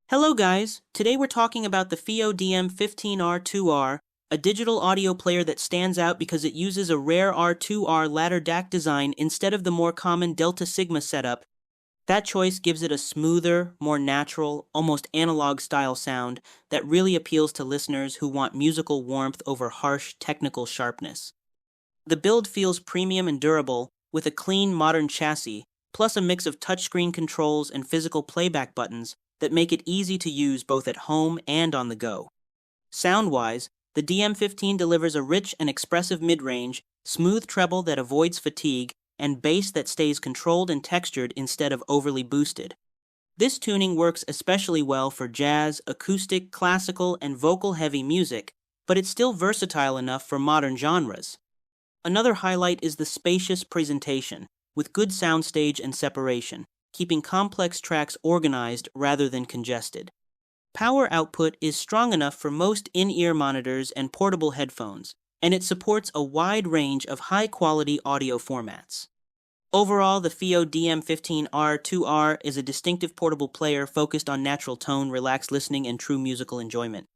Hello guys, today we're talking about the FiiO DM15 R2R, a digital audio player that stands out because it uses a rare R2R ladder DAC design instead of the more common Delta Sigma setup. That choice gives it a smoother, more natural, almost analog style sound that really appeals to listeners who want musical warmth over harsh technical sharpness. The build feels premium and durable, with a clean, modern chassis, plus a mix of touchscreen controls and physical playback buttons that make it easy to use both at home and on the go. Sound-wise, the DM15 delivers a rich and expressive mid-range, smooth treble that avoids fatigue, and bass that stays controlled and textured instead of overly boosted. This tuning works especially well for jazz, acoustic, classical, and vocal-heavy music, but it's still versatile enough for modern genres. Another highlight is the spacious presentation, with good soundstage and separation, keeping complex tracks organized rather than congested. Power output is strong enough for most in-ear monitors and portable headphones, and it supports a wide range of high-quality audio formats. Overall, the FiiO DM15 R2R is a distinctive portable player focused on natural tone, relaxed listening, and true musical enjoyment.